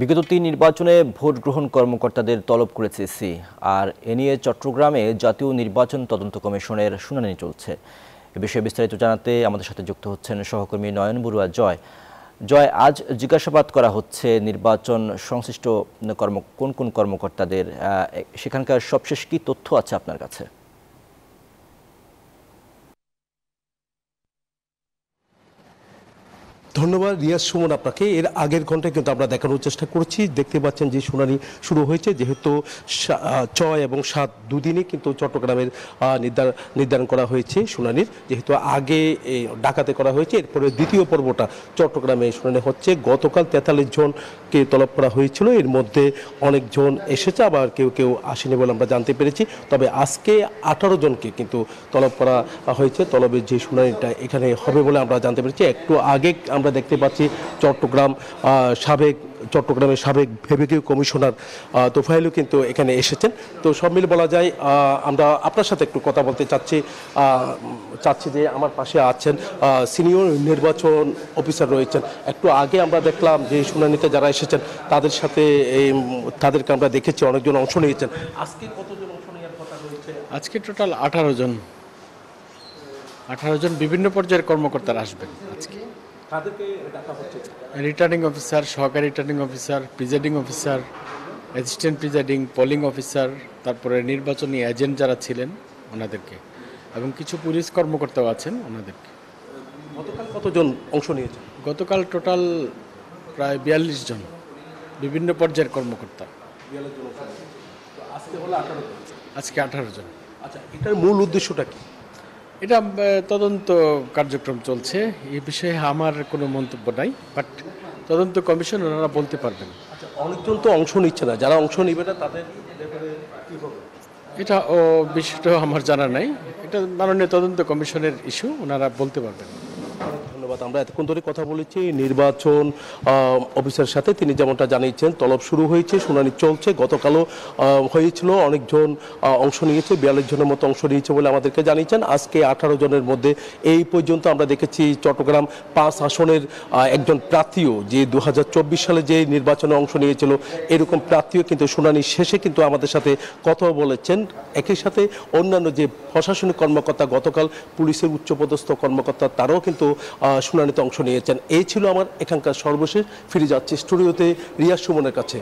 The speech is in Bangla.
বিগত ৩ নির্বাচনে ভোট গ্রহণ কর্মকর্তাদের তলব করেছে ইসি। আর এ নিয়ে চট্টগ্রামে জাতীয় নির্বাচন তদন্ত কমিশনের শুনানি চলছে। এ বিষয়ে বিস্তারিত জানাতে আমাদের সাথে যুক্ত হচ্ছেন সহকর্মী নয়ন বড়ুয়া জয়। জয়, আজ জিজ্ঞাসাবাদ করা হচ্ছে নির্বাচন সংশ্লিষ্ট কোন কোন কর্মকর্তাদের, সেখানকার সবশেষ কি তথ্য আছে আপনার কাছে? ধন্যবাদ রিয়াজ সুমন আপনাকে। এর আগের ঘন্টায় কিন্তু আমরা দেখানোর চেষ্টা করছি। দেখতে পাচ্ছেন যে শুনানি শুরু হয়েছে, যেহেতু ৬ এবং ৭ দুদিনই কিন্তু চট্টগ্রামের নির্ধারণ করা হয়েছে শুনানির, যেহেতু আগে ঢাকাতে করা হয়েছে। এরপরে দ্বিতীয় পর্বটা চট্টগ্রামে শুনানি হচ্ছে। গতকাল ৪৩ জনকে তলব করা হয়েছিল, এর মধ্যে অনেকজন এসেছে, আবার কেউ কেউ আসেনি বলে আমরা জানতে পেরেছি। তবে আজকে 18 জনকে কিন্তু তলব করা হয়েছে। তলবের যে শুনানিটা এখানে হবে বলে আমরা জানতে পেরেছি। একটু আগে আমরা দেখতে পাচ্ছি চট্টগ্রামের সাবেক বিভাগীয় কমিশনার তোফায়েলও কিন্তু এখানে এসেছেন। তো সব মিলে বলা যায়, আমরা আপনার সাথে একটু কথা বলতে চাচ্ছি যে আমার পাশে আছেন সিনিয়র নির্বাচন অফিসার রয়েছেন। একটু আগে আমরা দেখলাম যে শুনানিতে যারা এসেছেন তাদেরকে আমরা দেখেছি, অনেকজন অংশ নিয়েছেন। আজকে কতজন অংশ নেওয়ার কথা রয়েছে? আজকে টোটাল 18 জন বিভিন্ন পর্যায়ের কর্মকর্তারা আসবেন আজকে। রিটার্নিং অফিসার, সহকারী returning officer, presiding officer, assistant presiding, polling officer, তারপরে নির্বাচনী এজেন্ট যারা ছিলেন ওনাদেরকে, এবং কিছু পুলিশ কর্মকর্তাও আছেন ওনাদেরকে। গতকাল কতজন অংশ নিয়েছেন? গতকাল টোটাল প্রায় 42 জন বিভিন্ন পর্যায়ের কর্মকর্তা। আজকে 18 জন। আচ্ছা, এটার মূল উদ্দেশ্যটা কি? এটা তদন্ত কার্যক্রম চলছে, এই বিষয়ে আমার কোনো মন্তব্য নাই, বাট তদন্ত কমিশন ওনারা বলতে পারবেন। আচ্ছা, অনেকজন তো অংশ নিচ্ছে না, যারা অংশ নিবে না তাদের এটা বিষয়টা আমার জানা নাই, এটা মাননীয় তদন্ত কমিশনের ইস্যু, ওনারা বলতে পারবেন। ধন্যবাদ। আমরা এতক্ষণ ধরে কথা বলেছি নির্বাচন অফিসারের সাথে, তিনি যেমনটা জানিয়েছেন তলব শুরু হয়েছে, শুনানি চলছে। গতকালও হয়েছিল, অনেকজন অংশ নিয়েছে, 42 জনের মতো অংশ নিয়েছে বলে আমাদেরকে জানিয়েছেন। আজকে 18 জনের মধ্যে এই পর্যন্ত আমরা দেখেছি চট্টগ্রাম 5 আসনের একজন প্রার্থীও, যে 2024 সালে যে নির্বাচনে অংশ নিয়েছিল, এরকম প্রার্থীও কিন্তু শুনানি শেষে কিন্তু আমাদের সাথে কথা বলেছেন। একই সাথে অন্যান্য যে প্রশাসনিক কর্মকর্তা, গতকাল পুলিশের উচ্চপদস্থ কর্মকর্তা, তারাও কিন্তু শুনানিতে অংশ নিয়েছেন। এই ছিল আমার এখানকার সর্বশেষ। ফিরে যাচ্ছি স্টুডিওতে রিয়াজ সুমনের কাছে।